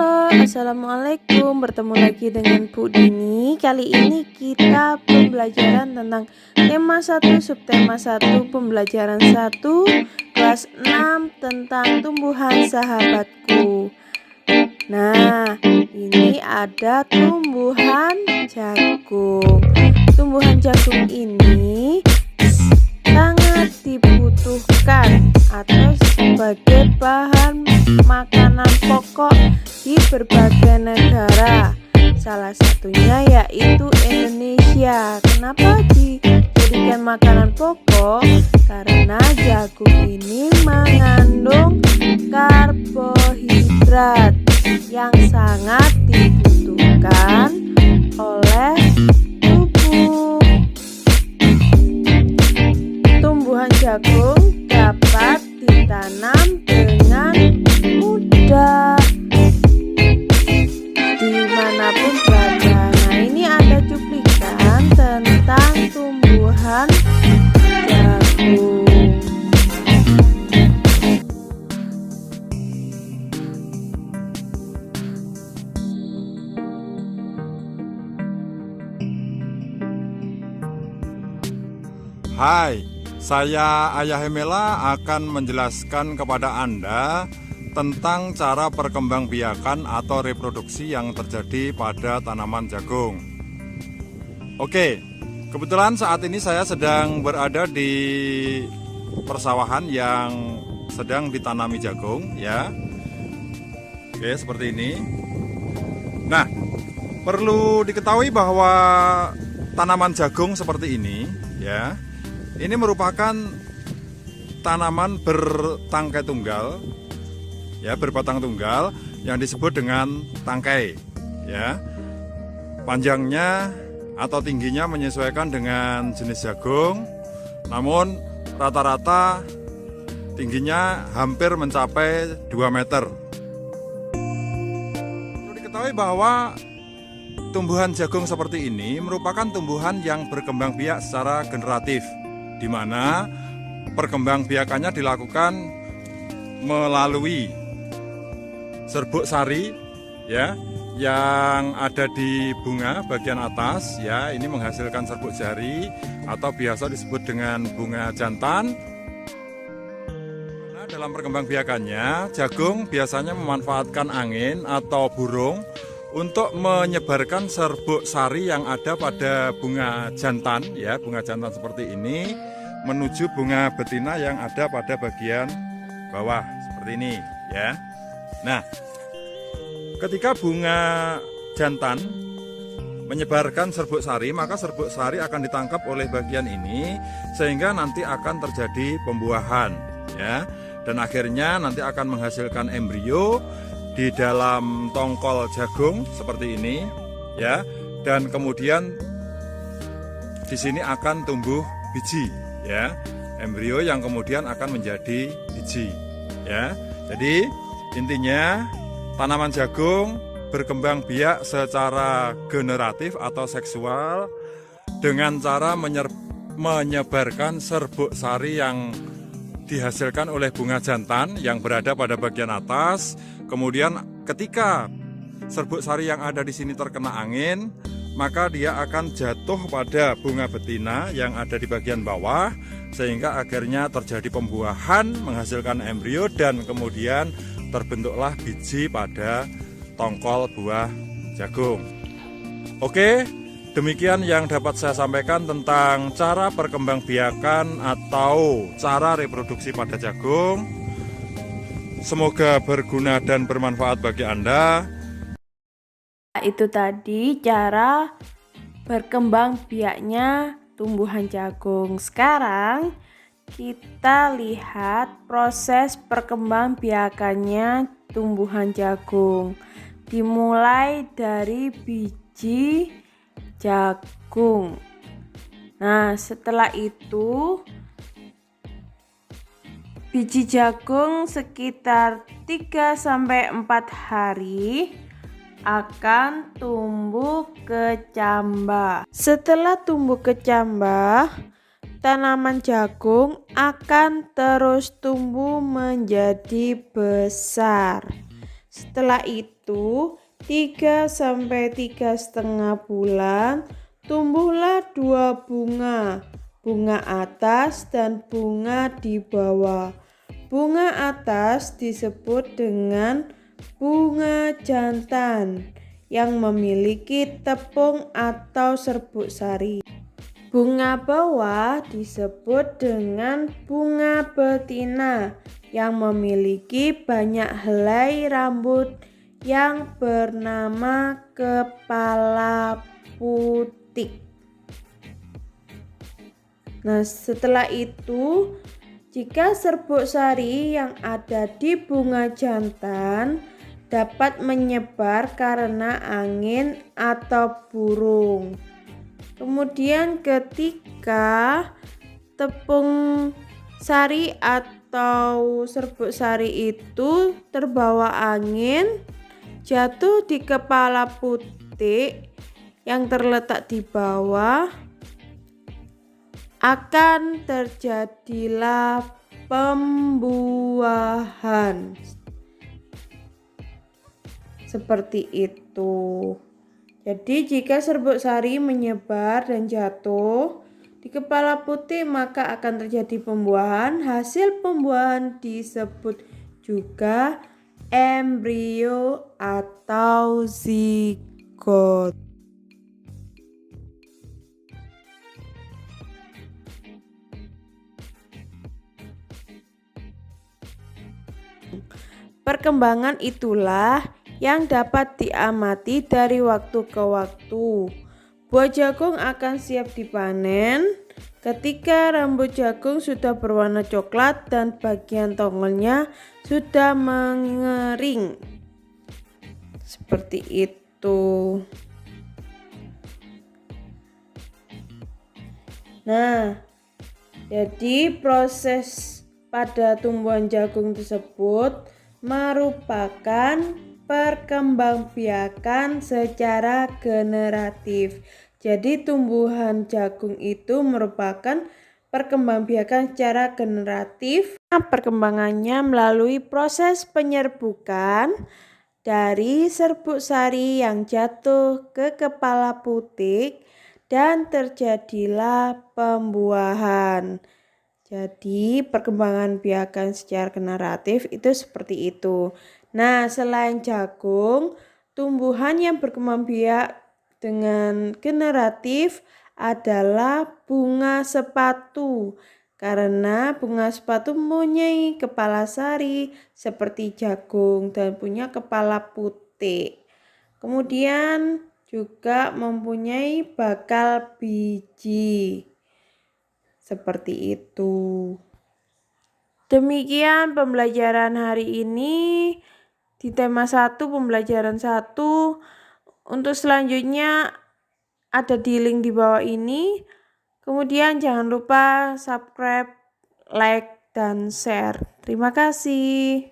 Halo, assalamualaikum. Bertemu lagi dengan Bu Dini. Kali ini kita pembelajaran tentang tema 1, subtema 1, pembelajaran 1, kelas 6 tentang tumbuhan sahabatku. Nah, ini ada tumbuhan jagung. Tumbuhan jagung ini sangat dibutuhkan atau sebagai bahan makanan pokok di berbagai negara. Salah satunya yaitu Indonesia. Kenapa dijadikan makanan pokok? Karena jagung ini mengandung karbohidrat yang sangat dibutuhkan oleh tubuh. Tumbuhan jagung dapat ditanam dengan mudah dimanapun berada. Nah, ini ada cuplikan tentang tumbuhan jagung. Hai, saya Ayah Hemela akan menjelaskan kepada Anda tentang cara perkembangbiakan atau reproduksi yang terjadi pada tanaman jagung. Oke, kebetulan saat ini saya sedang berada di persawahan yang sedang ditanami jagung, ya. Oke, seperti ini. Nah, perlu diketahui bahwa tanaman jagung seperti ini, ya, ini merupakan tanaman bertangkai tunggal, ya, berbatang tunggal yang disebut dengan tangkai, ya. Panjangnya atau tingginya menyesuaikan dengan jenis jagung, namun rata-rata tingginya hampir mencapai 2 meter. Perlu diketahui bahwa tumbuhan jagung seperti ini merupakan tumbuhan yang berkembang biak secara generatif, di mana perkembangbiakannya dilakukan melalui serbuk sari, ya, yang ada di bunga bagian atas, ya. Ini menghasilkan serbuk sari atau biasa disebut dengan bunga jantan. Nah, dalam perkembangbiakannya, jagung biasanya memanfaatkan angin atau burung untuk menyebarkan serbuk sari yang ada pada bunga jantan, ya, bunga jantan seperti ini, menuju bunga betina yang ada pada bagian bawah seperti ini, ya. Nah, ketika bunga jantan menyebarkan serbuk sari, maka serbuk sari akan ditangkap oleh bagian ini sehingga nanti akan terjadi pembuahan, ya. Dan akhirnya nanti akan menghasilkan embrio di dalam tongkol jagung seperti ini, ya. Dan kemudian di sini akan tumbuh biji, ya, embrio yang kemudian akan menjadi biji, ya. Jadi intinya tanaman jagung berkembang biak secara generatif atau seksual dengan cara menyebarkan serbuk sari yang dihasilkan oleh bunga jantan yang berada pada bagian atas. Kemudian ketika serbuk sari yang ada di sini terkena angin, maka dia akan jatuh pada bunga betina yang ada di bagian bawah, sehingga akhirnya terjadi pembuahan, menghasilkan embrio, dan kemudian terbentuklah biji pada tongkol buah jagung. Oke, demikian yang dapat saya sampaikan tentang cara perkembangbiakan atau cara reproduksi pada jagung. Semoga berguna dan bermanfaat bagi Anda. Itu tadi cara berkembang biaknya tumbuhan jagung. Sekarang kita lihat proses perkembangbiakannya tumbuhan jagung. Dimulai dari biji jagung. Nah, setelah itu biji jagung sekitar 3-4 hari akan tumbuh kecambah. Setelah tumbuh kecambah, tanaman jagung akan terus tumbuh menjadi besar Setelah itu 3 sampai 3,5 bulan tumbuhlah 2 bunga, bunga atas dan bunga di bawah. Bunga atas disebut dengan bunga jantan yang memiliki tepung atau serbuk sari. Bunga bawah disebut dengan bunga betina yang memiliki banyak helai rambut yang bernama kepala putik. Nah, setelah itu, jika serbuk sari yang ada di bunga jantan dapat menyebar karena angin atau burung. Kemudian ketika tepung sari atau serbuk sari itu terbawa angin, jatuh di kepala putik yang terletak di bawah, akan terjadilah pembuahan. Seperti itu. Jadi jika serbuk sari menyebar dan jatuh di kepala putik, maka akan terjadi pembuahan. Hasil pembuahan disebut juga embrio atau zigot. Perkembangan itulah yang dapat diamati dari waktu ke waktu. Buah jagung akan siap dipanen ketika rambut jagung sudah berwarna coklat dan bagian tongolnya sudah mengering. Seperti itu. Nah, jadi proses pada tumbuhan jagung tersebut merupakan perkembangbiakan secara generatif. Jadi tumbuhan jagung itu merupakan perkembangbiakan secara generatif. Perkembangannya melalui proses penyerbukan dari serbuk sari yang jatuh ke kepala putik dan terjadilah pembuahan. Jadi perkembangan biakan secara generatif itu seperti itu. Nah, selain jagung, tumbuhan yang berkembang biak dengan generatif adalah bunga sepatu. Karena bunga sepatu mempunyai kepala sari seperti jagung dan punya kepala putik. Kemudian juga mempunyai bakal biji. Seperti itu. Demikian pembelajaran hari ini di tema 1, pembelajaran 1. Untuk selanjutnya ada di link di bawah ini. Kemudian jangan lupa subscribe, like, dan share. Terima kasih.